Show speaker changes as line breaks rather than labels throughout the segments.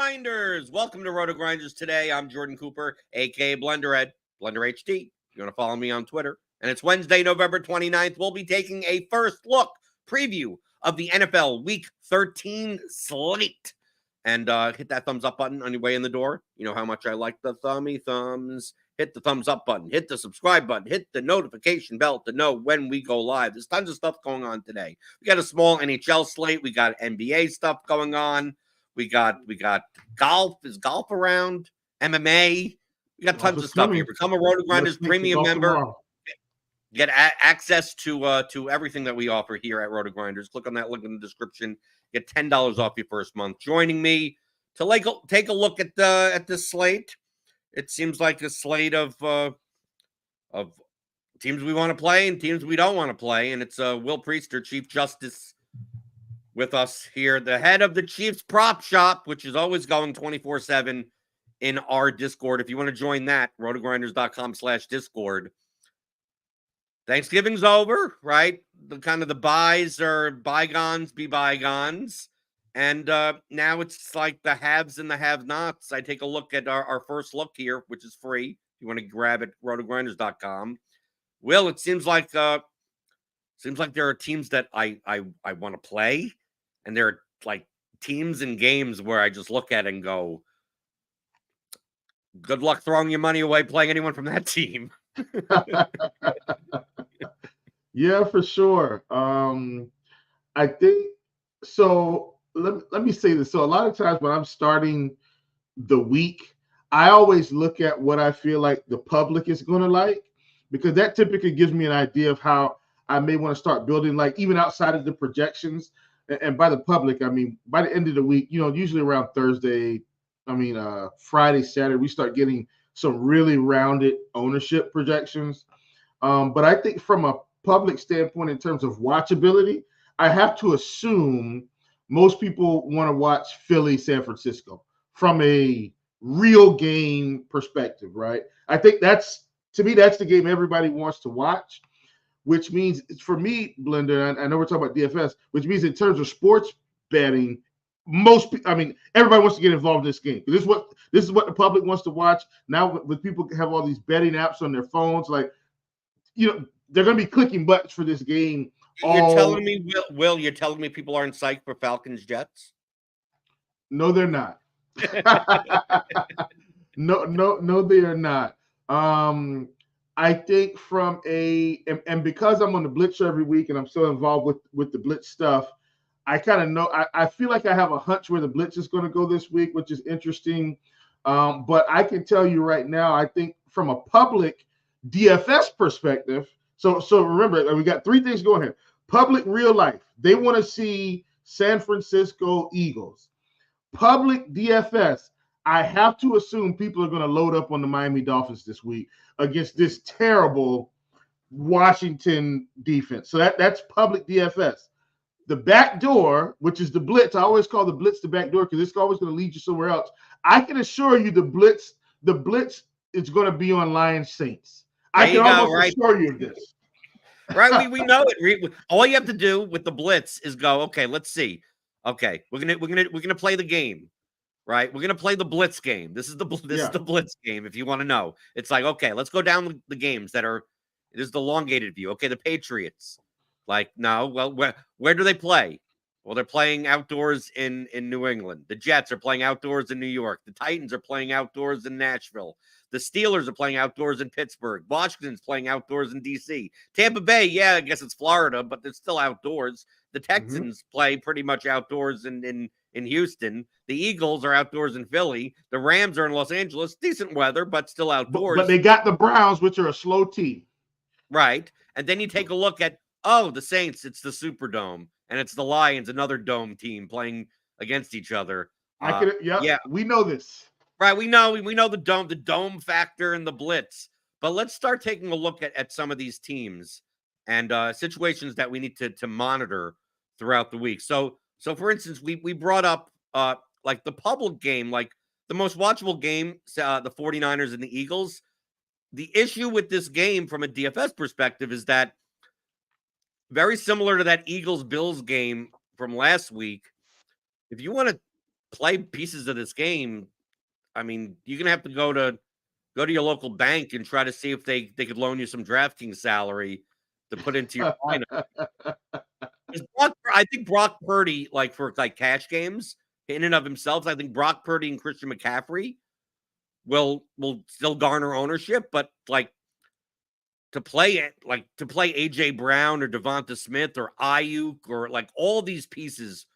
RotoGrinders. Welcome to RotoGrinders Today. I'm Jordan Cooper, a.k.a. BlenderHD, BlenderHD. You're going to follow me on Twitter. And it's Wednesday, November 29th. We'll be taking a first look preview of the NFL Week 13 slate. And hit that thumbs up button on your way in the door. You know how much I like the thummy thumbs. Hit the thumbs up button. Hit the subscribe button. Hit the notification bell to know when we go live. There's tons of stuff going on today. We got a small NHL slate. We got NBA stuff going on. We got golf. Is golf around? MMA. We got tons of stuff here. Become a RotoGrinders premium member. Tomorrow. Get access to everything that we offer here at RotoGrinders. Click on that link in the description. Get $10 off your first month. Joining me to take a look at this slate. It seems like a slate of teams we want to play and teams we don't want to play. And it's Will Priester, Chief Justice, with us here, the head of the Chiefs Prop Shop, which is always going 24/7 in our Discord. If you want to join that, rotogrinders.com/Discord. Thanksgiving's over, right? The buys are bygones be bygones. And now it's like the haves and the have-nots. I take a look at our first look here, which is free. If you want to grab it, rotogrinders.com. Will, it seems like there are teams that I want to play, and there are like teams and games where I just look at it and go, good luck throwing your money away playing anyone from that team.
Yeah, for sure. I think so. Let me say this. So a lot of times when I'm starting the week, I always look at what I feel like the public is going to like, because that typically gives me an idea of how I may want to start building, like even outside of the projections. And by the public, I mean, by the end of the week, usually around Friday, Saturday, we start getting some really rounded ownership projections. But I think from a public standpoint, in terms of watchability, I have to assume most people want to watch Philly, San Francisco from a real game perspective, right? I think that's the game everybody wants to watch, which means for me, Blender, I know we're talking about DFS, which means in terms of sports betting, everybody wants to get involved in this game. This is what the public wants to watch. Now with people have all these betting apps on their phones, like, they're going to be clicking buttons for this game.
You're telling me, Will, you're telling me people aren't psyched for Falcons Jets?
No, they're not. No, they are not. I think and because I'm on the Blitz show every week and I'm so involved with the Blitz stuff, I kind of know, I feel like I have a hunch where the Blitz is going to go this week, which is interesting. But I can tell you right now, I think from a public DFS perspective, so remember, we got three things going here. Public real life, they want to see San Francisco Eagles. Public DFS, I have to assume people are going to load up on the Miami Dolphins this week against this terrible Washington defense. So that's public DFS. The back door, which is the Blitz, I always call the Blitz the back door because it's always going to lead you somewhere else. I can assure you the Blitz is going to be on Lions Saints. I can almost assure you of this.
Right, we know it. All you have to do with the Blitz is go, okay, let's see. Okay, we're gonna play the game, right? We're gonna play the Blitz game. This is the Blitz game. If you want to know, it's like, okay, let's go down the games that are. It is the elongated view. Okay, the Patriots. Like, no, well, where do they play? Well, they're playing outdoors in New England. The Jets are playing outdoors in New York. The Titans are playing outdoors in Nashville. The Steelers are playing outdoors in Pittsburgh. Washington's playing outdoors in D.C. Tampa Bay, yeah, I guess it's Florida, but they're still outdoors. The Texans play pretty much outdoors in Houston. The Eagles are outdoors in Philly. The Rams are in Los Angeles. Decent weather, but still outdoors.
But they got the Browns, which are a slow team.
Right. And then you take a look at, the Saints, it's the Superdome. And it's the Lions, another dome team playing against each other.
We know this.
Right, we know the dome factor and the Blitz. But let's start taking a look at some of these teams and situations that we need to monitor throughout the week. So for instance, we brought up like the public game, like the most watchable game, the 49ers and the Eagles. The issue with this game from a DFS perspective is that very similar to that Eagles-Bills game from last week, if you want to play pieces of this game, I mean, you're gonna have to go to your local bank and try to see if they could loan you some DraftKings salary to put into your lineup. I think Brock Purdy, like for like cash games, in and of himself, I think Brock Purdy and Christian McCaffrey will still garner ownership, but like to play AJ Brown or Devonta Smith or Ayuk or like all these pieces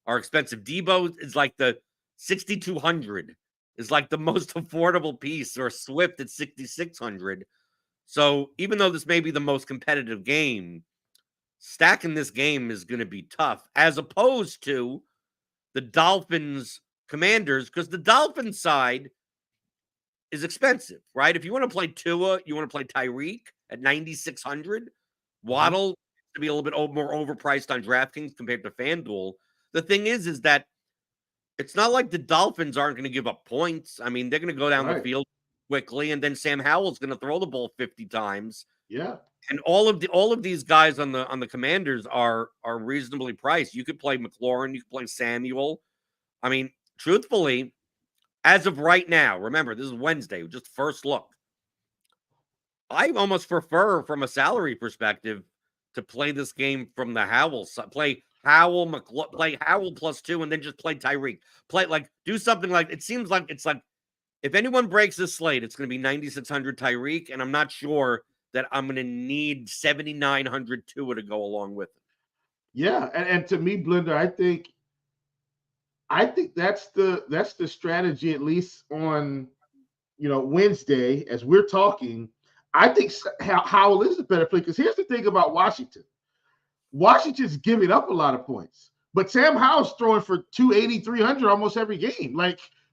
are expensive. Debo is like the 6,200 is like the most affordable piece, or Swift at 6,600. So even though this may be the most competitive game, stacking this game is going to be tough, as opposed to the Dolphins-Commanders, because the Dolphins side is expensive, right? If you want to play Tua, you want to play Tyreek at 9,600. Waddle to be a little bit more overpriced on DraftKings compared to FanDuel. The thing is that it's not like the Dolphins aren't going to give up points. I mean, they're going to go down the field quickly, and then Sam Howell's going to throw the ball 50 times.
Yeah.
And all of these guys on the Commanders are reasonably priced. You could play McLaurin, you could play Samuel. I mean, truthfully, as of right now, remember, this is Wednesday, just first look. I almost prefer, from a salary perspective, to play this game from the Howell side. Play Howell +2, and then just play Tyreek. Do something like, it seems like it's like, if anyone breaks this slate, it's going to be 9,600 Tyreek, and I'm not sure that I'm going to need 7,900 Tua to go along with it.
Yeah, and to me, Blender, I think that's the strategy, at least on Wednesday as we're talking. I think Howell is a better play, because here's the thing about Washington. Washington's giving up a lot of points, but Sam Howell's throwing for 280, 300 almost every game,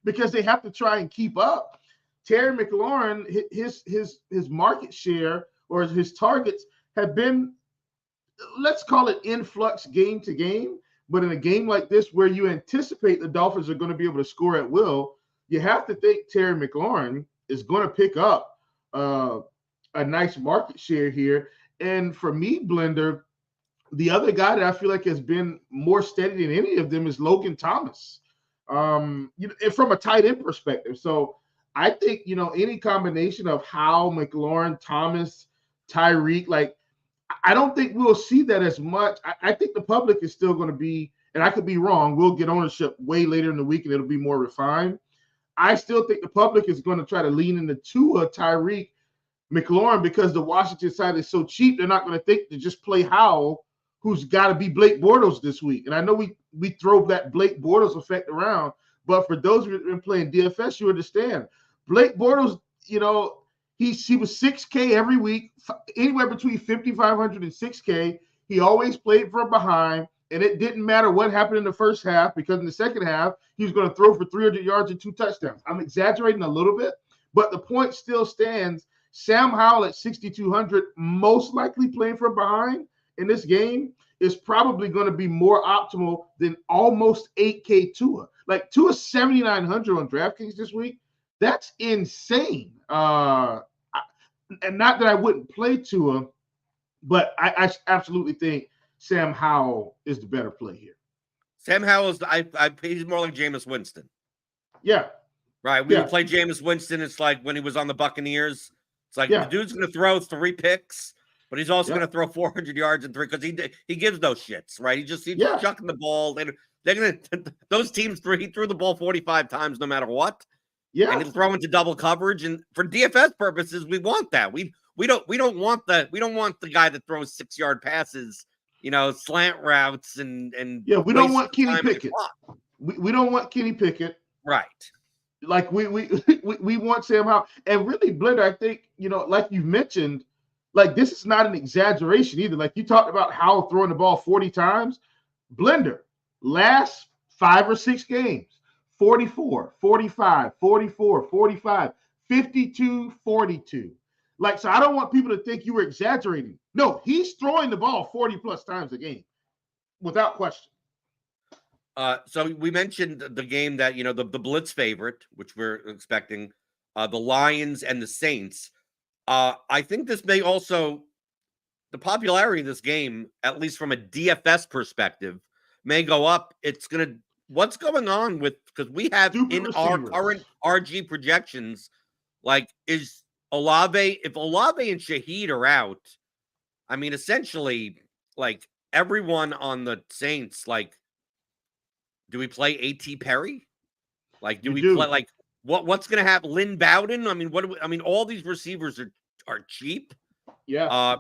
because they have to try and keep up. Terry McLaurin, his market share or his targets have been, let's call it, influx game to game. But in a game like this, where you anticipate the Dolphins are going to be able to score at will, you have to think Terry McLaurin is going to pick up a nice market share here. And for me, Blender, the other guy that I feel like has been more steady than any of them is Logan Thomas, and from a tight end perspective. So I think, any combination of Howell, McLaurin, Thomas, Tyreek, I don't think we'll see that as much. I think the public is still going to be, and I could be wrong, we'll get ownership way later in the week and it'll be more refined. I still think the public is going to try to lean into Tua, Tyreek, McLaurin, because the Washington side is so cheap. They're not going to think to just play Howell, who's got to be Blake Bortles this week. And I know we throw that Blake Bortles effect around, but for those who have been playing DFS, you understand. Blake Bortles, he was 6K every week, anywhere between 5,500 and 6K. He always played from behind, and it didn't matter what happened in the first half, because in the second half, he was going to throw for 300 yards and 2 touchdowns. I'm exaggerating a little bit, but the point still stands. Sam Howell at 6,200, most likely playing from behind in this game, is probably going to be more optimal than almost 8K Tua. Tua's 7,900 on DraftKings this week. That's insane. And not that I wouldn't play Tua, but I absolutely think Sam Howell is the better play here.
Sam Howell he's more like Jameis Winston.
Yeah.
Right. We would play Jameis Winston. It's like when he was on the Buccaneers. It's like the dude's going to throw 3 picks, but he's also going to throw 400 yards and 3, because he gives those shits, right? He's chucking the ball. They're going to those teams he threw the ball 45 times no matter what. Yeah, and he'll throw into double coverage. And for DFS purposes, we want that. We don't want the guy that throws 6-yard passes, slant routes and
we don't want Kenny Pickett. We don't want Kenny Pickett.
Right.
We want Sam Howell. And really, Blender, I think, like you mentioned, this is not an exaggeration either. Like you talked about Howell throwing the ball 40 times. Blender, last 5 or 6 games, 44, 45, 44, 45, 52, 42. So I don't want people to think you were exaggerating. No, he's throwing the ball 40 plus times a game, without question.
So we mentioned the game that, the blitz favorite, which we're expecting, the Lions and the Saints. I think this may also, the popularity of this game, at least from a DFS perspective, may go up. It's going to what's going on with, because we have
Stupid
in our
receivers.
current RG projections, like, is Olave, if Olave and Shaheed are out, I mean, essentially, like, everyone on the Saints, like, do we play A.T. Perry? Like, do
You
we
do.
play, like, what's going to happen? Lynn Bowden? I mean, I mean, all these receivers are cheap.
Yeah.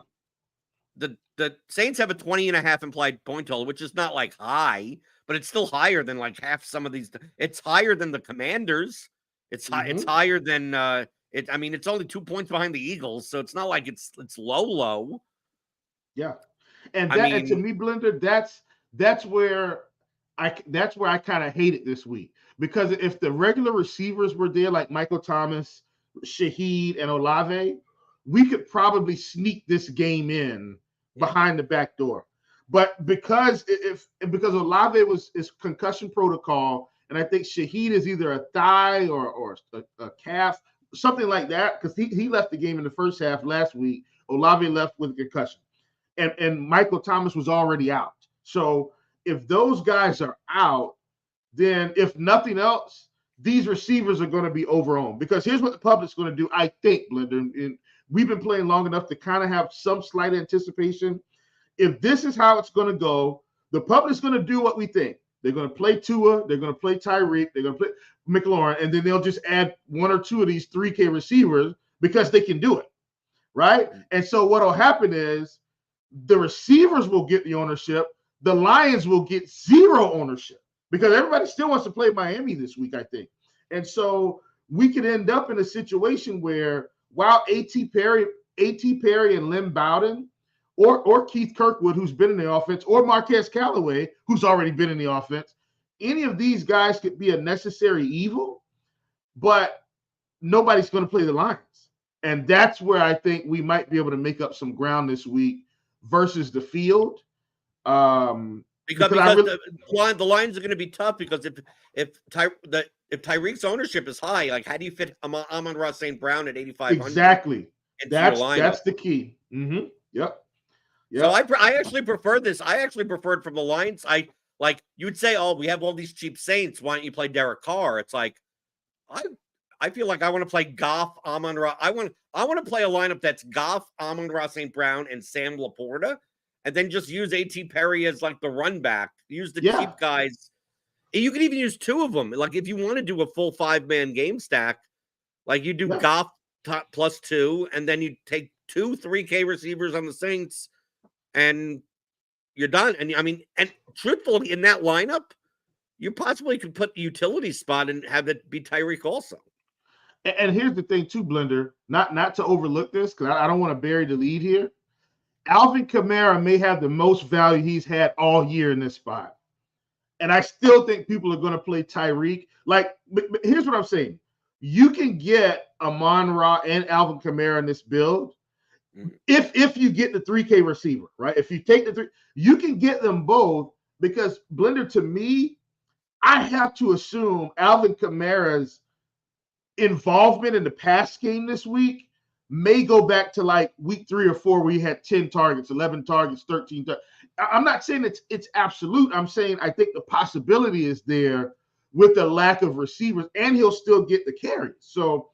The Saints have a 20.5 implied point total, which is not like high, but it's still higher than like half some of these. It's higher than the Commanders. It's high. It's higher than it. I mean, it's only 2 points behind the Eagles, so it's not like it's low.
Yeah, and
I
to
mean,
me, Blender, that's where I kind of hate it this week, because if the regular receivers were there like Michael Thomas, Shaheed, and Olave, we could probably sneak this game in behind the back door. But because Olave is concussion protocol, and I think Shaheed is either a thigh or a calf, something like that, because he left the game in the first half last week. Olave left with a concussion. And Michael Thomas was already out. So if those guys are out, then if nothing else, these receivers are going to be overowned. Because here's what the public's going to do, I think, Blender. And we've been playing long enough to kind of have some slight anticipation. If this is how it's going to go, the public's going to do what we think. They're going to play Tua, they're going to play Tyreek, they're going to play McLaurin, and then they'll just add one or two of these 3K receivers because they can do it, right? And so what will happen is the receivers will get the ownership. The Lions will get zero ownership because everybody still wants to play Miami this week, I think. And so we could end up in a situation where while A.T. Perry and Lynn Bowden or Keith Kirkwood, who's been in the offense, or Marquez Callaway, who's already been in the offense, any of these guys could be a necessary evil, but nobody's going to play the Lions. And that's where I think we might be able to make up some ground this week versus the field.
Because the Lions are going to be tough, because if Tyreek's ownership is high, like, how do you fit Amon-Ra St. Brown at 8,500?
Exactly. That's the key. Mm-hmm. Yep.
So I actually prefer this. I actually preferred from the Lions. You would say, oh, we have all these cheap Saints. Why don't you play Derek Carr? It's like, I feel like I want to play Goff, Amon-Ra. I want to play a lineup that's Goff, Amon-Ra St. Brown, and Sam Laporta, and then just use A.T. Perry as like the run back. Use the cheap guys. You could even use two of them. Like, if you want to do a full 5-man game stack, like you do Goff plus 2, and then you take 2 3K receivers on the Saints, and you're done. And I mean, and truthfully, in that lineup, you possibly could put the utility spot and have it be Tyreek also.
And here's the thing too, Blender, not to overlook this, because I don't want to bury the lead here. Alvin Kamara may have the most value he's had all year in this spot. And I still think people are going to play Tyreek. Like, but here's what I'm saying. You can get Amon-Ra and Alvin Kamara in this build if you get the 3K receiver, right? If you take the 3, you can get them both, because, Blender, to me, I have to assume Alvin Kamara's involvement in the pass game this week may go back to like week 3 or 4, where he had 10 targets, 11 targets, 13 targets. I'm not saying it's absolute. I'm saying I think the possibility is there with the lack of receivers, and he'll still get the carries. So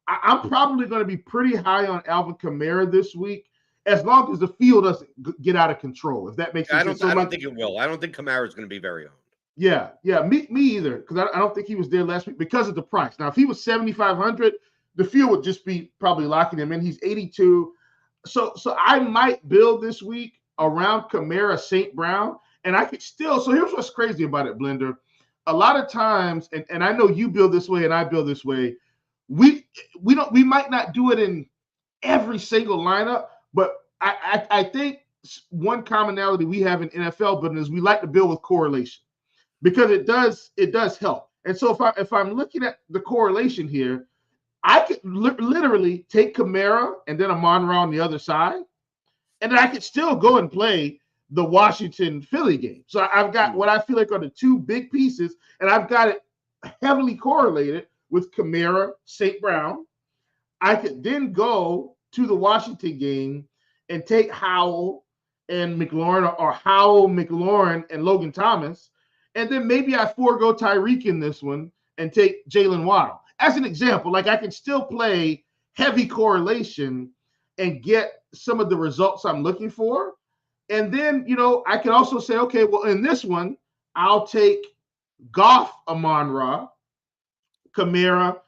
I'm probably going to be pretty high on Alvin Kamara this week, as long as the field doesn't get out of control, if that makes sense.
I don't think it will. I don't think Kamara is going to be very owned.
Yeah, me either, because I don't think he was there last week because of the price. Now, if he was 7,500, the field would just be probably locking him in. He's 82. So I might build this week around Kamara St. Brown, and I could still. So here's what's crazy about it, Blender. A lot of times, and I know you build this way and I build this way, we might not do it in every single lineup, but I think one commonality we have in NFL building is we like to build with correlation, because it does help. And so if I'm looking at the correlation here, I could literally take Kamara and then Amon-Ra on the other side, and then I could still go and play the Washington-Philly game. So I've got what I feel like are the two big pieces, and I've got it heavily correlated with Kamara, St. Brown. I could then go to the Washington game and take Howell and McLaurin, or Howell, McLaurin, and Logan Thomas, and then maybe I forego Tyreek in this one and take Jalen Waddle. As an example, like I can still play heavy correlation and get some of the results I'm looking for. And then, I can also say, okay, well, in this one, I'll take Goff, Amon-Ra, Kamara,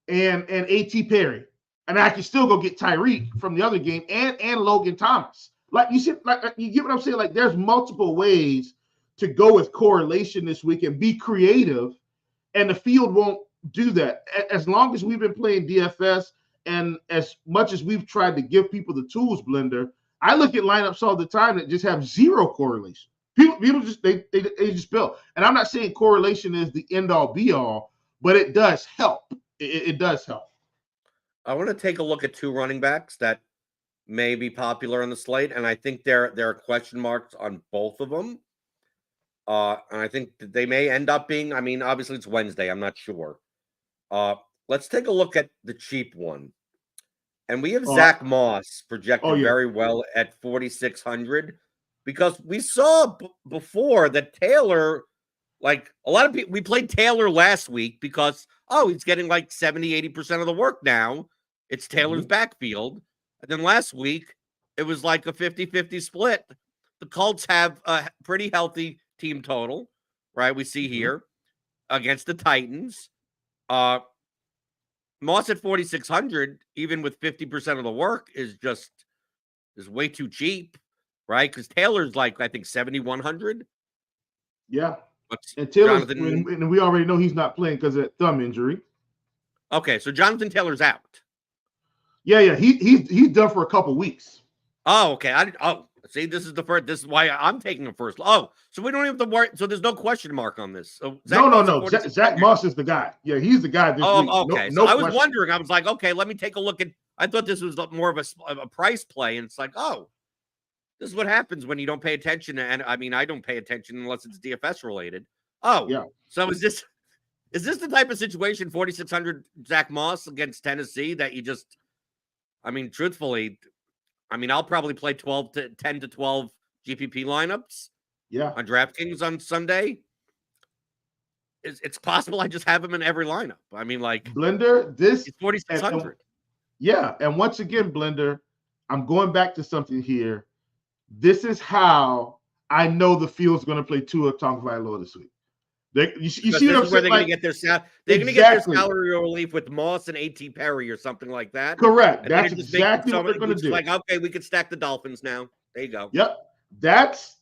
and A.T. Perry. And I can still go get Tyreek from the other game and Logan Thomas. Like you said, like you get what I'm saying? Like there's multiple ways to go with correlation this week and be creative, and the field won't do that. As long as we've been playing DFS and as much as we've tried to give people the tools, Blender, I look at lineups all the time that just have zero correlation. People just they just build. And I'm not saying correlation is the end all be all, but it does help. It does help.
I want to take a look at two running backs that may be popular on the slate, and I think there are question marks on both of them. And I think that they may end up being, I mean, obviously it's Wednesday, I'm not sure. Let's take a look at the cheap one. And we have Zach Moss projected very well at 4,600 because we saw before that Taylor, like a lot of people, we played Taylor last week because, he's getting like 70, 80% of the work now. It's Taylor's backfield. And then last week, it was like a 50-50 split. The Colts have a pretty healthy team total, right? We see here against the Titans. Moss at 4,600, even with 50% of the work, is way too cheap, right? Because Taylor's like, I think, 7,100.
Yeah. And Taylor's, and we already know he's not playing because of that thumb injury.
Okay, so Jonathan Taylor's out.
Yeah. He's done for a couple weeks.
Oh, okay. See, this is why I'm taking him first. Oh, so we don't have to worry. So there's no question mark on this. So
no. Zach Moss is the guy. Yeah, he's the guy this week.
Okay.
No
so I was wondering. I was like, okay, let me take a look at. I thought this was more of a price play, and it's like, this is what happens when you don't pay attention. And I mean, I don't pay attention unless it's DFS related. Oh, yeah. So is this the type of situation 4,600 Zach Moss against Tennessee that you just? I mean, truthfully. I mean, I'll probably play 10 to 12 GPP lineups.
Yeah.
On DraftKings on Sunday. It's possible I just have him in every lineup. I mean, like
Blender, this
4,600.
Yeah, and once again, Blender, I'm going back to something here. This is how I know the field's going to play Tua Tagovailoa this week. You see what I'm saying?
Where they're going to get their they're going to get their salary relief with Moss and A.T. Perry or something like that.
Correct. That's exactly what they're going to do.
Like, okay, we could stack the Dolphins now. There you go.
Yep. That's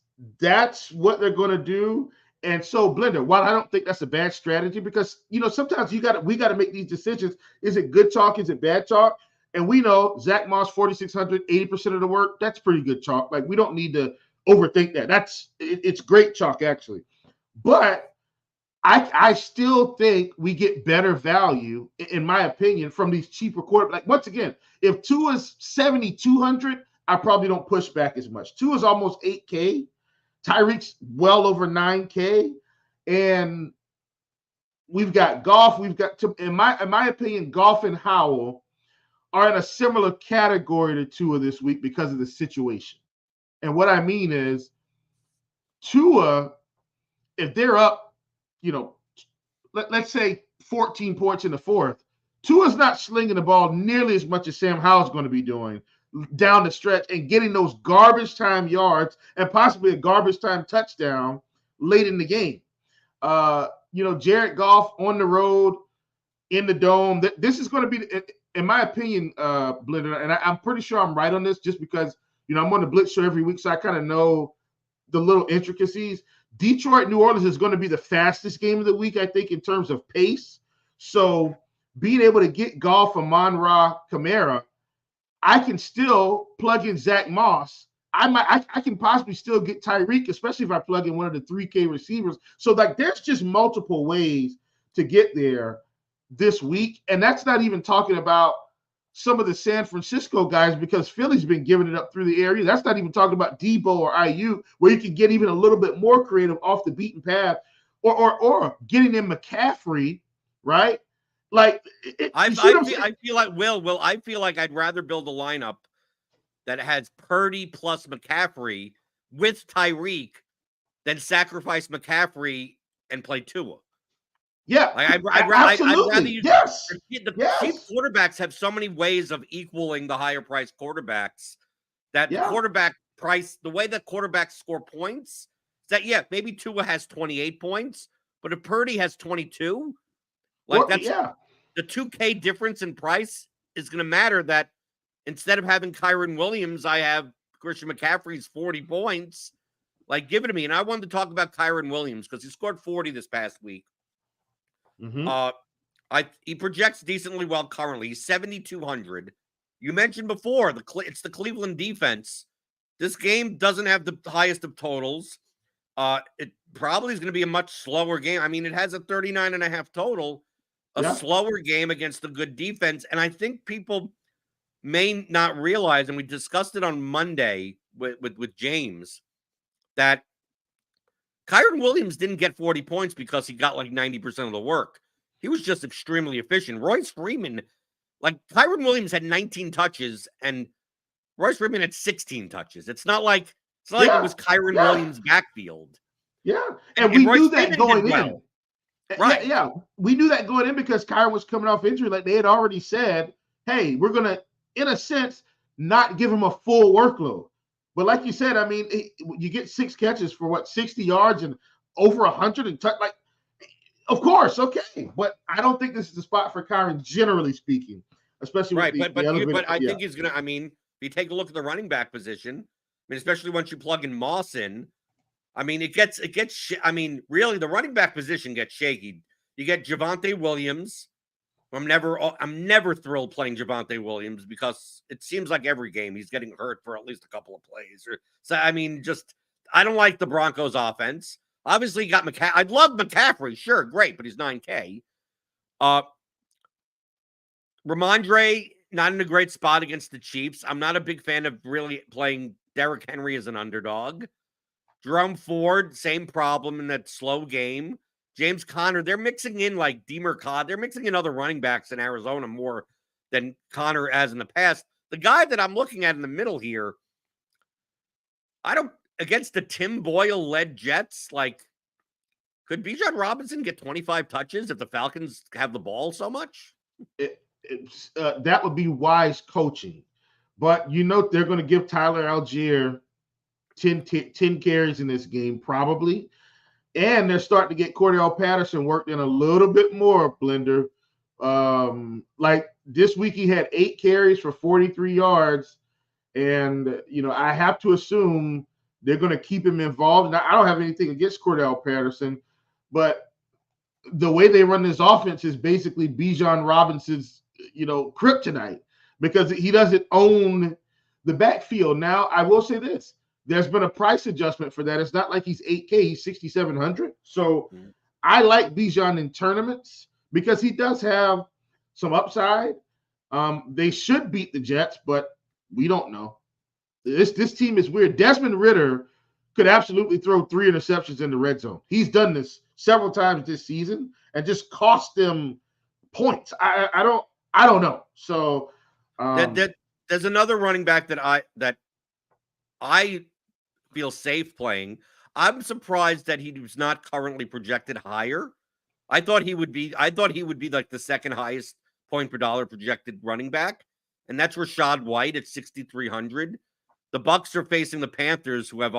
what they're going to do. And so, Blender, while I don't think that's a bad strategy, because sometimes we got to make these decisions. Is it good chalk? Is it bad chalk? And we know Zach Moss 4,600, 80% of the work. That's pretty good chalk. Like we don't need to overthink that. It's great chalk actually, but I still think we get better value, in my opinion, from these cheaper quarterbacks. Like once again, if Tua's 7,200, I probably don't push back as much. Tua's almost 8K. Tyreek's well over 9K, and we've got Goff. We've got, in my opinion, Goff and Howell are in a similar category to Tua this week because of the situation. And what I mean is, Tua, if they're up, let's say 14 points in the fourth, Tua's not slinging the ball nearly as much as Sam Howell's going to be doing down the stretch and getting those garbage time yards and possibly a garbage time touchdown late in the game. Jared Goff on the road in the dome. This is going to be, in my opinion, Blender, and I'm pretty sure I'm right on this just because, I'm on the Blitz show every week, so I kind of know the little intricacies. Detroit, New Orleans is going to be the fastest game of the week, I think, in terms of pace. So being able to get Goff, Amon-Ra, Kamara, I can still plug in Zach Moss. I can possibly still get Tyreek, especially if I plug in one of the 3K receivers. So like there's just multiple ways to get there this week. And that's not even talking about some of the San Francisco guys because Philly's been giving it up through the area. That's not even talking about Debo or IU, where you can get even a little bit more creative off the beaten path, or getting in McCaffrey, right? Like
I feel like I'd rather build a lineup that has Purdy plus McCaffrey with Tyreek than sacrifice McCaffrey and play Tua.
Yeah,
I'd
absolutely.
rather you.
Yes.
The
Yes.
cheap quarterbacks have so many ways of equaling the higher priced quarterbacks that the quarterback price, the way that quarterbacks score points, is that maybe Tua has 28 points, but if Purdy has 22, that's the 2K difference in price is going to matter. That instead of having Kyron Williams, I have Christian McCaffrey's 40 points. Like, give it to me. And I wanted to talk about Kyron Williams because he scored 40 this past week. He projects decently well currently. He's 7,200. You mentioned before it's the Cleveland defense. This game doesn't have the highest of totals. It probably is going to be a much slower game. I mean, it has a 39.5 total, slower game against a good defense. And I think people may not realize, and we discussed it on Monday with James, that Kyron Williams didn't get 40 points because he got like 90% of the work. He was just extremely efficient. Royce Freeman, Kyron Williams had 19 touches and Royce Freeman had 16 touches. It's not like it was Kyron Williams' backfield.
Yeah, and we knew that going in.
Right.
Yeah, we knew that going in because Kyron was coming off injury. Like, they had already said, hey, we're going to, in a sense, not give him a full workload. But like you said, I mean, you get 6 catches for 60 yards and over 100 and touch. Like, of course, okay. But I don't think this is the spot for Kyron, generally speaking, especially with
but I think he's going to, I mean, if you take a look at the running back position, I mean, especially once you plug in Moss in, I mean, I mean, really, the running back position gets shaky. You get Javonte Williams. I'm never thrilled playing Javonte Williams because it seems like every game he's getting hurt for at least a couple of plays. So, I mean, I don't like the Broncos offense. Obviously, you got McCaffrey. I'd love McCaffrey. Sure, great, but he's 9K. Ramondre, not in a great spot against the Chiefs. I'm not a big fan of really playing Derrick Henry as an underdog. Jerome Ford, same problem in that slow game. James Conner, they're mixing in like Demercott. They're mixing in other running backs in Arizona more than Conner has in the past. The guy that I'm looking at in the middle here, against the Tim Boyle-led Jets, could Bijan Robinson get 25 touches if the Falcons have the ball so much?
That would be wise coaching. But they're going to give Tyler Algier 10 carries in this game, probably. And they're starting to get Cordell Patterson worked in a little bit more, Blender. Like this week, he had 8 carries for 43 yards. And, I have to assume they're going to keep him involved. Now, I don't have anything against Cordell Patterson, but the way they run this offense is basically Bijan Robinson's, kryptonite because he doesn't own the backfield. Now, I will say this. There's been a price adjustment for that. It's not like he's 8K, he's 6,700. So I like Bijan in tournaments because he does have some upside. They should beat the Jets, but we don't know. This team is weird. Desmond Ridder could absolutely throw 3 interceptions in the red zone. He's done this several times this season and just cost them points. I don't know. So
there's another running back that I feel safe playing. I'm surprised that he was not currently projected higher. I thought he would be like the second highest point per dollar projected running back, and that's Rashad White at 6,300. The Bucs are facing the Panthers, who have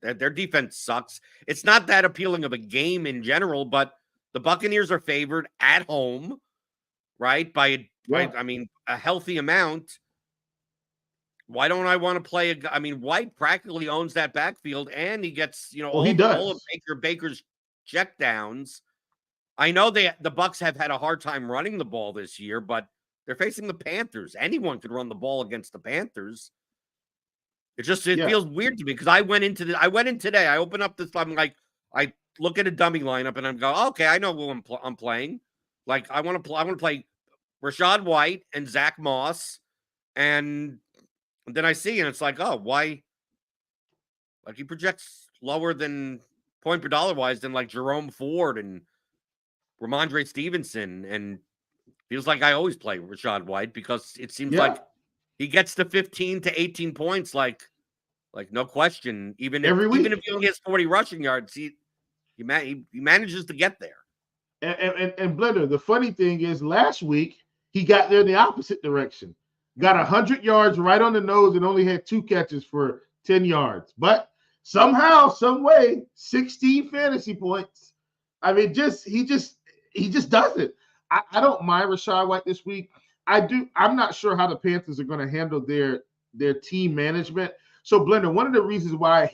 their defense sucks. It's not that appealing of a game in general, but the Buccaneers are favored at home, right? By a healthy amount. Why don't I want to play White practically owns that backfield, and he gets, all of Baker's checkdowns. I know the Bucs have had a hard time running the ball this year, but they're facing the Panthers. Anyone could run the ball against the Panthers. It feels weird to me because I went in today. I open up this. I'm like, I look at a dummy lineup and I'm going, okay, I know who I'm playing. Like I want to play Rashad White and Zach Moss, and then I see, and it's like, oh, why? Like he projects lower than point per dollar wise than like Jerome Ford and Ramondre Stevenson, and feels like I always play Rashad White because it seems like he gets to 15 to 18 points, like no question. Even if he only has 40 rushing yards, he manages to get there.
And Blender, the funny thing is, last week he got there in the opposite direction. Got 100 yards right on the nose and only had 2 catches for 10 yards. But somehow, some way, 16 fantasy points. I mean, he just does it. I don't mind Rashad White this week. I'm not sure how the Panthers are going to handle their team management. So, Blender, one of the reasons why I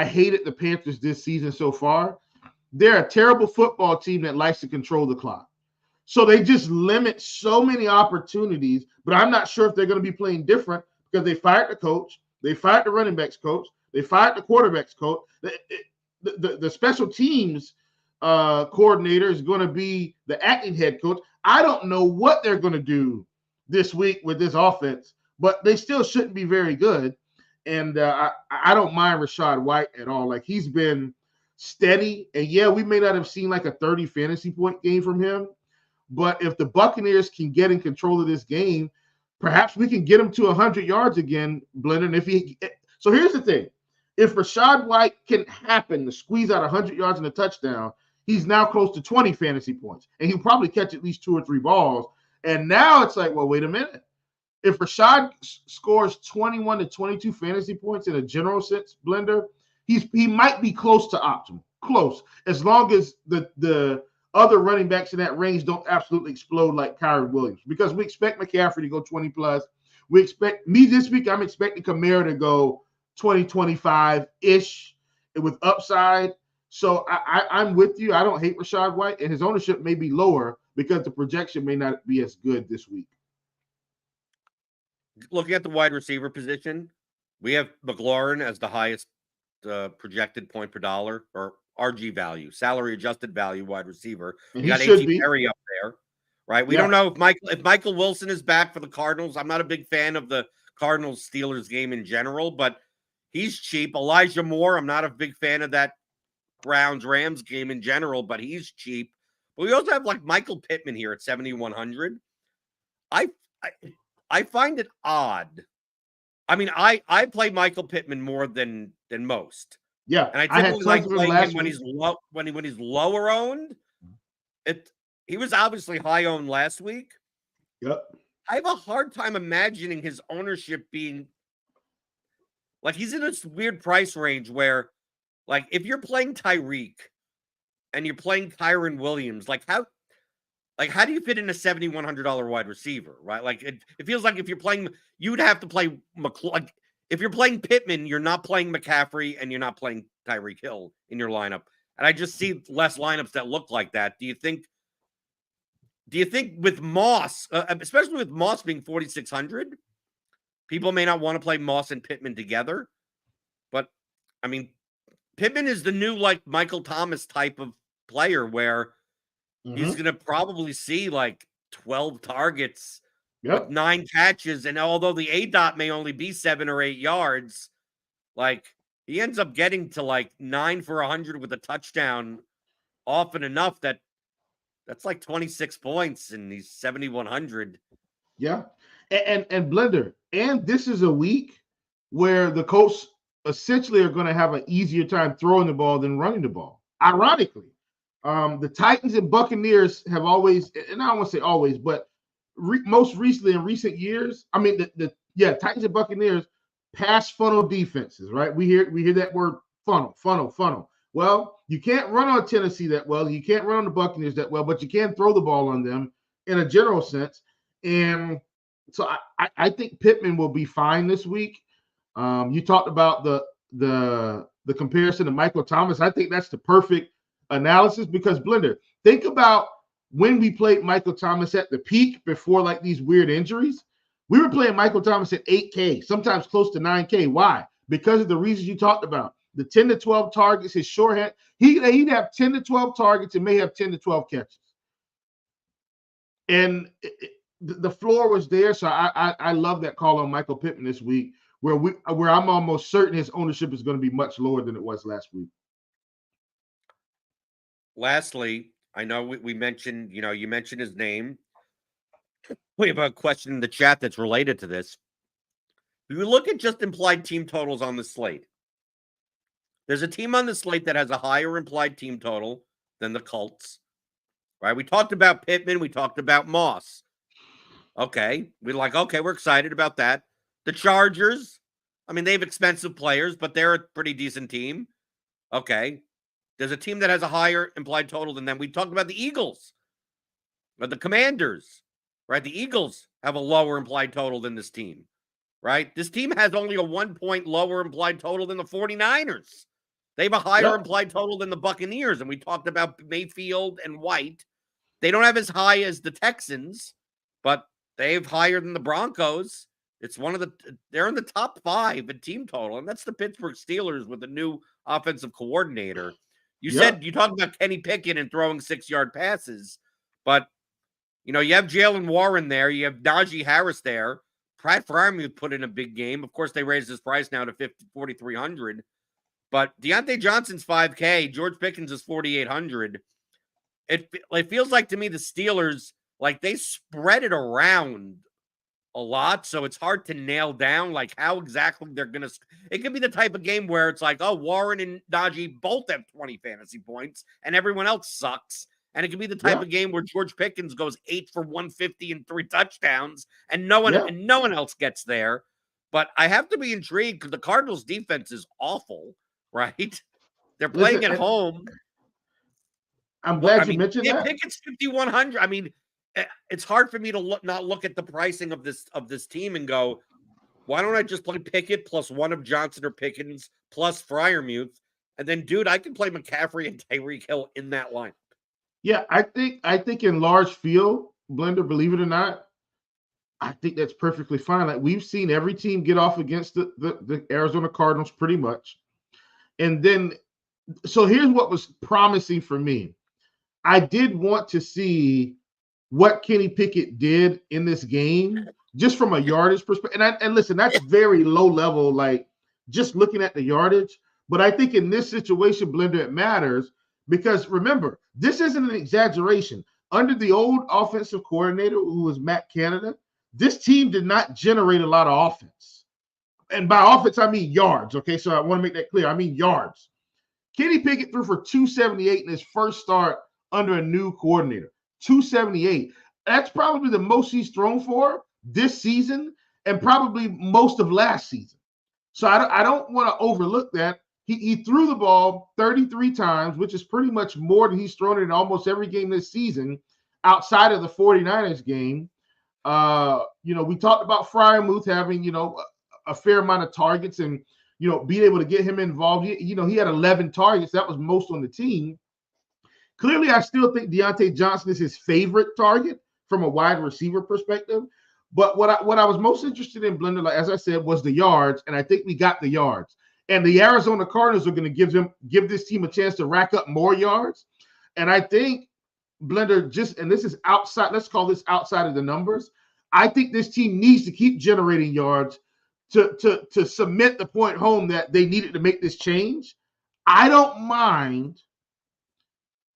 hated the Panthers this season so far, they're a terrible football team that likes to control the clock. So they just limit so many opportunities, but I'm not sure if they're going to be playing different because they fired the coach, they fired the running backs coach, they fired the quarterbacks coach. The special teams coordinator is going to be the acting head coach. I don't know what they're going to do this week with this offense, but they still shouldn't be very good. And I don't mind Rashad White at all. Like, he's been steady. And yeah, we may not have seen like a 30 fantasy point game from him, but if the Buccaneers can get in control of this game, perhaps we can get him to 100 yards again, Blender. And so here's the thing. If Rashad White can happen to squeeze out 100 yards and a touchdown, he's now close to 20 fantasy points, and he'll probably catch at least 2 or 3 balls. And now it's like, well, wait a minute. If Rashad scores 21 to 22 fantasy points in a general sense, Blender, he might be close to optimal. Close. As long as the other running backs in that range don't absolutely explode like Kyron Williams. Because we expect McCaffrey to go 20 plus. We expect me this week, I'm expecting Kamara to go 20, 25-ish with upside. So I'm with you. I don't hate Rashad White, and his ownership may be lower because the projection may not be as good this week.
Looking at the wide receiver position, we have McLaurin as the highest projected point per dollar or RG value, salary adjusted value wide receiver.
And
you got A.T. Perry up there, right? We don't know if Michael Wilson is back for the Cardinals. I'm not a big fan of the Cardinals-Steelers game in general, but he's cheap. Elijah Moore, I'm not a big fan of that Browns-Rams game in general, but he's cheap. But we also have like Michael Pittman here at 7,100. I find it odd. I mean, I play Michael Pittman more than most.
Yeah,
and I typically like playing him when he's low, when he's lower owned. He was obviously high owned last week.
Yep.
I have a hard time imagining his ownership being like he's in this weird price range where, like, if you're playing Tyreek and you're playing Kyron Williams, how do you fit in a $7,100 wide receiver, right? Like, it feels like if you're playing, you'd have to play like, if you're playing Pittman, you're not playing McCaffrey and you're not playing Tyreek Hill in your lineup. And I just see less lineups that look like that. Do you think with Moss, especially with Moss being 4,600, people may not want to play Moss and Pittman together? But I mean, Pittman is the new like Michael Thomas type of player where he's going to probably see like 12 targets with 9 catches. And although the ADOT may only be 7 or 8 yards, like he ends up getting to like 9 for 100 with a touchdown often enough that's like 26 points and he's 7,100.
Yeah. And Blender, and this is a week where the Colts essentially are going to have an easier time throwing the ball than running the ball. Ironically, the Titans and Buccaneers have always, and I don't want to say always, but most recently in recent years, I mean, Titans and Buccaneers pass funnel defenses, right? We hear that word funnel. Well, you can't run on Tennessee that well. You can't run on the Buccaneers that well, but you can throw the ball on them in a general sense. And so I think Pittman will be fine this week. You talked about the comparison to Michael Thomas. I think that's the perfect analysis because Blender, think about when we played Michael Thomas at the peak before like these weird injuries. We were playing Michael Thomas at 8K, sometimes close to 9K. Why? Because of the reasons you talked about. The 10 to 12 targets, his short hand. He'd have 10 to 12 targets and may have 10 to 12 catches. And the floor was there. So I love that call on Michael Pittman this week where I'm almost certain his ownership is going to be much lower than it was last week.
Lastly, I know we mentioned, you mentioned his name. We have a question in the chat that's related to this. If you look at just implied team totals on the slate, There's a team on the slate that has a higher implied team total than the Colts, right? We talked about Pittman. We talked about Moss. Okay. We're excited about that. The Chargers, I mean, they have expensive players, but they're a pretty decent team. Okay. There's a team that has a higher implied total than them. We talked about the Eagles, but the Commanders, right? The Eagles have a lower implied total than this team, right? This team has only a 1 point lower implied total than the 49ers. They have a higher implied total than the Buccaneers. And we talked about Mayfield and White. They don't have as high as the Texans, but they have higher than the Broncos. It's they're in the top 5 in team total. And that's the Pittsburgh Steelers with a new offensive coordinator. You talked about Kenny Pickett and throwing 6-yard passes, but you have Jalen Warren there. You have Najee Harris there. Pat Freiermuth put in a big game. Of course, they raised his price now to $4,300. But Deontay Johnson's $5K. George Pickens is $4,800. It feels like to me the Steelers, they spread it around a lot, so it's hard to nail down how exactly they're going to. It could be the type of game where it's Warren and Najee both have 20 fantasy points and everyone else sucks. And it could be the type of game where George Pickens goes 8 for 150 and 3 touchdowns and no one else gets there. But I have to be intrigued because the Cardinals defense is awful, right? They're playing at home.
I'm glad you mentioned that.
Pickett's 5,100. I mean, it's hard for me to not look at the pricing of this team and go, why don't I just play Pickett plus one of Johnson or Pickens plus Freiermuth, and then I can play McCaffrey and Tyreek Hill in that line.
Yeah, I think in large field, Blender, believe it or not, I think that's perfectly fine. We've seen every team get off against the Arizona Cardinals pretty much, and then so here's what was promising for me. I did want to see what Kenny Pickett did in this game, just from a yardage perspective. And listen, that's very low level, just looking at the yardage. But I think in this situation, Blender, it matters because remember, this isn't an exaggeration. Under the old offensive coordinator, who was Matt Canada, this team did not generate a lot of offense. And by offense, I mean yards. Okay, so I want to make that clear. I mean yards. Kenny Pickett threw for 278 in his first start under a new coordinator. 278. That's probably the most he's thrown for this season and probably most of last season. So I don't want to overlook that. He threw the ball 33 times, which is pretty much more than he's thrown it in almost every game this season outside of the 49ers game. We talked about Freiermuth having, a fair amount of targets and, being able to get him involved. He had 11 targets. That was most on the team. Clearly, I still think Deontay Johnson is his favorite target from a wide receiver perspective. But what I was most interested in, Blender, as I said, was the yards, and I think we got the yards. And the Arizona Cardinals are going to give this team a chance to rack up more yards. And I think, Blender, and this is outside, let's call this outside of the numbers. I think this team needs to keep generating yards to cement the point home that they needed to make this change. I don't mind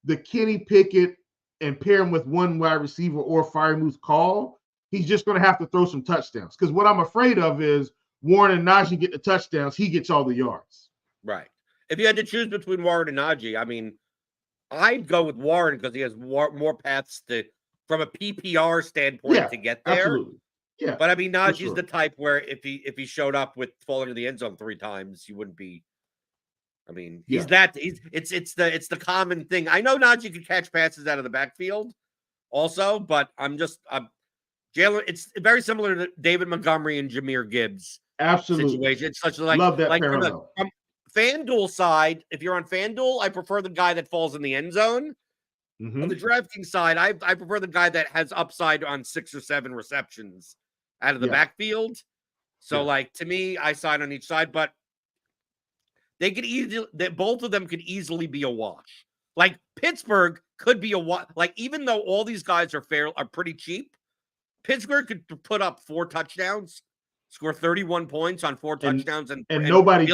the Kenny Pickett and pair him with one wide receiver or Freiermuth call. He's just going to have to throw some touchdowns. Because what I'm afraid of is Warren and Najee get the touchdowns. He gets all the yards.
Right. If you had to choose between Warren and Najee, I mean, I'd go with Warren because he has more paths from a PPR standpoint to get there.
Absolutely. Yeah.
But I mean, Najee's the type where if he showed up with falling into the end zone 3 times, you wouldn't be. I mean, it's the common thing. I know Najee could catch passes out of the backfield also, but Jalen, it's very similar to David Montgomery and Jameer Gibbs situation. It's such
love that parallel.
From FanDuel side, if you're on FanDuel, I prefer the guy that falls in the end zone. Mm-hmm. On the DraftKings side, I prefer the guy that has upside on 6 or 7 receptions out of the backfield. So, to me, I side on each side, but they could both of them could easily be a wash. Pittsburgh could be a wash. Even though all these guys are pretty cheap, Pittsburgh could put up 4 touchdowns, score 31 points on 4 touchdowns, and
nobody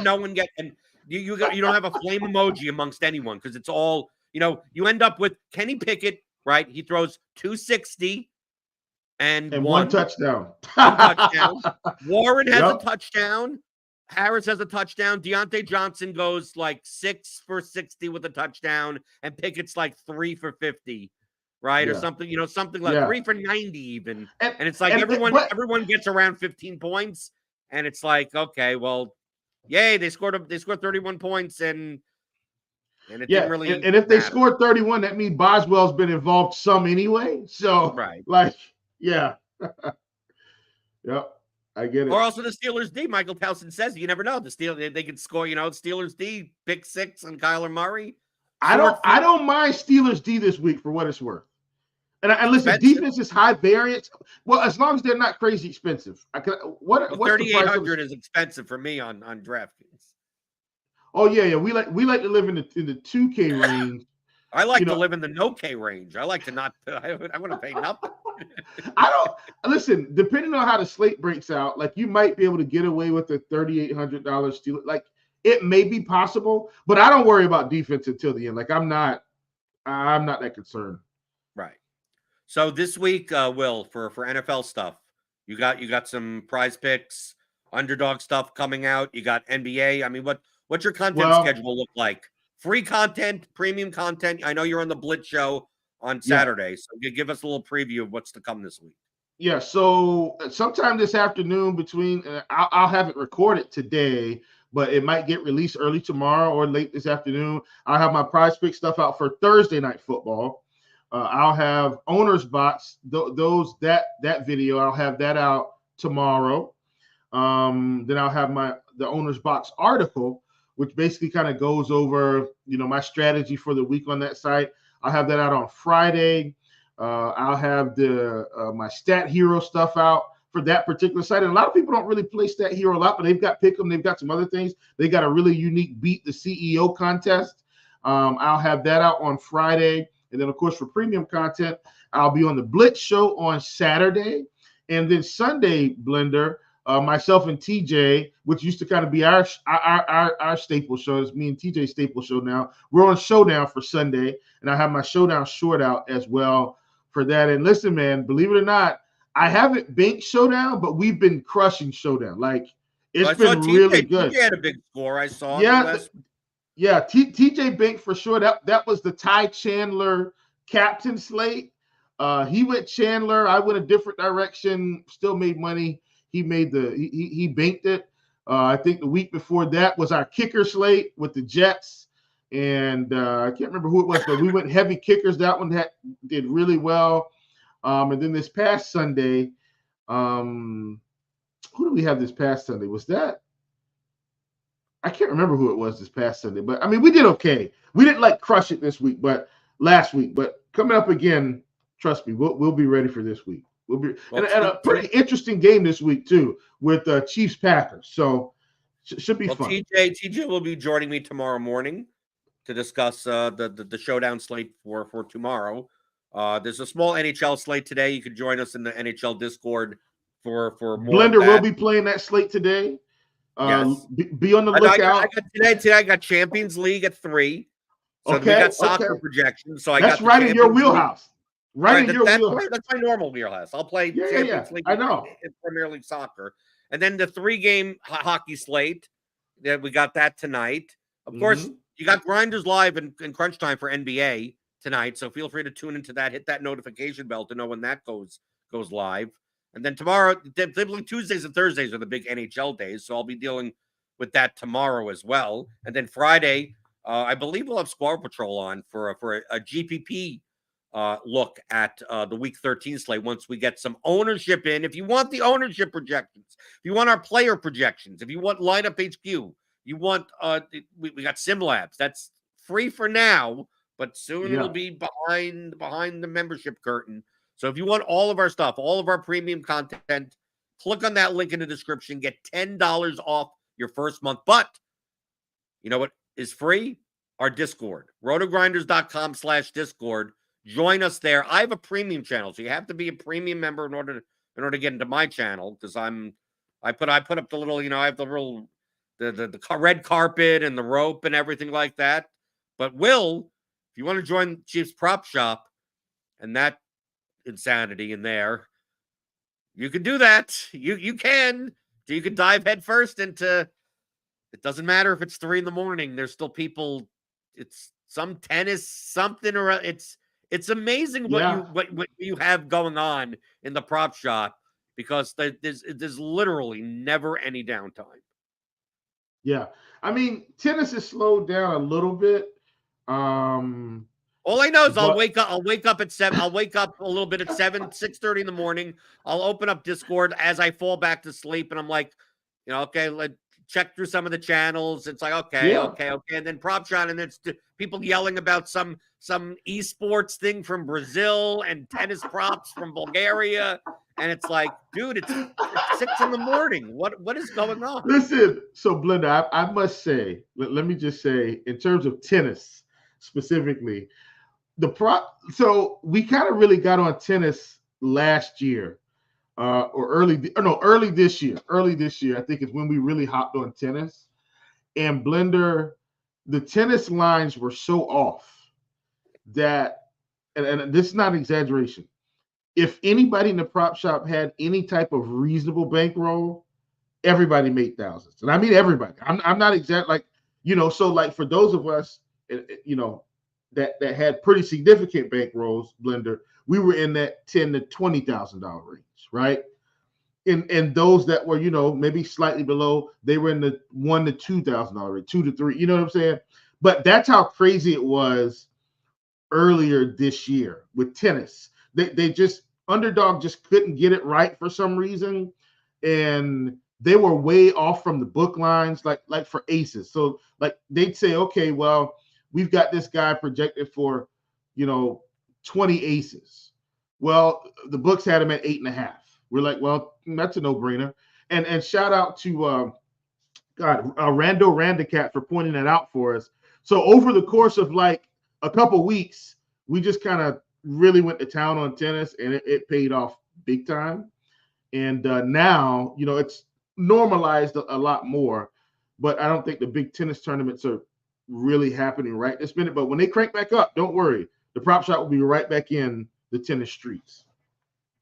no one get and you don't have a flame emoji amongst anyone because it's all you end up with Kenny Pickett, right? He throws 260 and
one touchdown.
Warren has a touchdown. Harris has a touchdown. Deontay Johnson goes like 6 for 60 with a touchdown, and Pickett's like 3 for 50, right? Or
Yeah.
something, something like 3 for 90 even. And it's like
but
everyone gets around 15 points, and it's like, okay, well, yay, they scored 31 points, and it didn't really
and if they
matter.
scored 31, that means Boswell's been involved some anyway. So,
right.
Yeah. Yep. I get it.
Or also the Steelers D. Michael Towson says you never know. The Steelers, they could score, Steelers D, pick 6 on Kyler Murray.
I don't mind Steelers D this week for what it's worth. And listen, defense is high variance. Well, as long as they're not crazy expensive. What's
3,800 is expensive for me on DraftKings.
Oh yeah. We like to live in the 2K range.
I like to live in the no K range. I like to not. I want to pay nothing.
I don't listen. Depending on how the slate breaks out, like you might be able to get away with a $3,800 Steelers. Like it may be possible, but I don't worry about defense until the end. Like I'm not that concerned.
Right. So this week, Will, for NFL stuff, you got some prize picks, underdog stuff coming out. You got NBA. I mean, what's your content schedule look like? Free content, premium content. I know you're on the Blitz show on Saturday, so give us a little preview of what's to come this week.
Yeah, so sometime this afternoon between I'll have it recorded today, but it might get released early tomorrow or late this afternoon. I'll have my prize pick stuff out for Thursday night football. I'll have Owner's Box, that video. I'll have that out tomorrow. Then I'll have the Owner's Box article, which basically kind of goes over, my strategy for the week on that site. I'll have that out on Friday. I'll have my Stat Hero stuff out for that particular site. And a lot of people don't really play Stat Hero a lot, but they've got Pick'em. They've got some other things. They got a really unique Beat the CEO contest. I'll have that out on Friday. And then, of course, for premium content, I'll be on the Blitz show on Saturday. And then Sunday, Blender, myself and TJ, which used to kind of be our staple show. It's me and TJ's staple show now. We're on Showdown for Sunday, and I have my Showdown short out as well for that. And listen, man, believe it or not, I haven't banked Showdown, but we've been crushing Showdown. Like it's been really good.
TJ had a big score. I saw.
Yeah. TJ banked for sure. That was the Ty Chandler captain slate. He went Chandler. I went a different direction. Still made money. He made he banked it. I think the week before that was our kicker slate with the Jets. And I can't remember who it was, but we went heavy kickers. That one did really well. And then this past Sunday, who do we have this past Sunday? Was that? I can't remember who it was this past Sunday. But, I mean, we did okay. We didn't crush it this week, but last week. But coming up again, trust me, we'll be ready for this week. We'll be and a pretty interesting game this week too with Chiefs Packers. So should be fun.
TJ will be joining me tomorrow morning to discuss the showdown slate for tomorrow. There's a small NHL slate today. You can join us in the NHL Discord for more.
Blender will be playing that slate today.
Yes.
Be on the lookout.
Today I got Champions League at 3. So we got soccer projections. So
that's right in your wheelhouse.
That's my normal wheelhouse. I'll play Champions League.
I know.
In Premier League soccer. And then the 3-game hockey slate. We got that tonight. Of course, you got Grinders Live and Crunch Time for NBA tonight. So feel free to tune into that. Hit that notification bell to know when that goes live. And then tomorrow, typically Tuesdays and Thursdays are the big NHL days. So I'll be dealing with that tomorrow as well. And then Friday, I believe we'll have Squad Patrol on for a GPP look at the Week 13 slate once we get some ownership in. If you want the ownership projections, if you want our player projections, if you want lineup HQ, you want we got SimLabs. That's free for now, but soon it'll be behind the membership curtain. So if you want all of our stuff, all of our premium content, click on that link in the description, get $10 off your first month. But you know what is free? Our Discord, rotogrinders.com/Discord. Join us there. I have a premium channel, so you have to be a premium member in order to get into my channel, because I put up the little, I have the real the red carpet and the rope and everything like that. But if you want to join Chiefs Prop Shop and that insanity in there, you can do that. You can dive headfirst into It doesn't matter if it's 3 a.m. There's still people. It's some tennis, something, or it's amazing what you have going on in the prop shop, because there's literally never any downtime.
Yeah. I mean, tennis has slowed down a little bit.
All I know is I'll wake up at 7. I'll wake up a little bit at 6:30 in the morning. I'll open up Discord as I fall back to sleep, and I'm like, okay, let's check through some of the channels. It's like, okay. And then prop shot, and it's people yelling about some esports thing from Brazil and tennis props from Bulgaria. And it's like, dude, it's 6 a.m. What is going on?
Listen, so Blender, I must say, let me just say, in terms of tennis specifically, so we kind of really got on tennis last year, or early this year. Early this year, I think, is when we really hopped on tennis. And Blender, the tennis lines were so off that, and this is not an exaggeration, if anybody in the prop shop had any type of reasonable bankroll, everybody made thousands. And I mean everybody. I'm not so like for those of us, that had pretty significant bankrolls, Blender, we were in that $10,000 to $20,000 range, right? And those that were, maybe slightly below, they were in the $1,000 to $2,000 range, 2 to 3, you know what I'm saying? But that's how crazy it was earlier this year with tennis. They just, underdog just couldn't get it right for some reason, and they were way off from the book lines, like for aces. So like they'd say, okay, well, we've got this guy projected for 20 aces. Well, the books had him at 8.5. We're like, well, that's a no-brainer. And shout out to Rando Randicat for pointing that out for us. So over the course of like a couple weeks, we just kind of really went to town on tennis, and it paid off big time. And now, it's normalized a lot more, but I don't think the big tennis tournaments are really happening right this minute. But when they crank back up, don't worry. The prop shop will be right back in the tennis streets.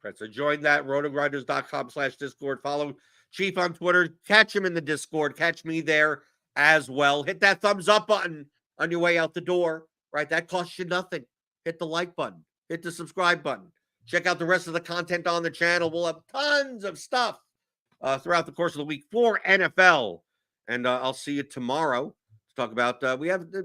Right, so join that, rotogrinders.com/Discord. Follow Chief on Twitter. Catch him in the Discord. Catch me there as well. Hit that thumbs up button on your way out the door, right? That costs you nothing. Hit the like button. Hit the subscribe button. Check out the rest of the content on the channel. We'll have tons of stuff throughout the course of the week for NFL. And I'll see you tomorrow to talk about,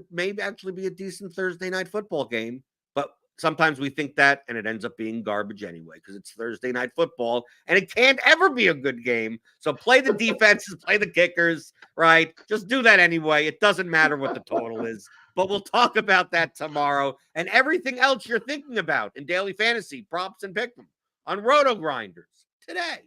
maybe actually be a decent Thursday night football game. But sometimes we think that, and it ends up being garbage anyway, because it's Thursday night football, and it can't ever be a good game. So play the defenses, play the kickers, right? Just do that anyway. It doesn't matter what the total is. But we'll talk about that tomorrow and everything else you're thinking about in daily fantasy, props, and pick them on RotoGrinders today.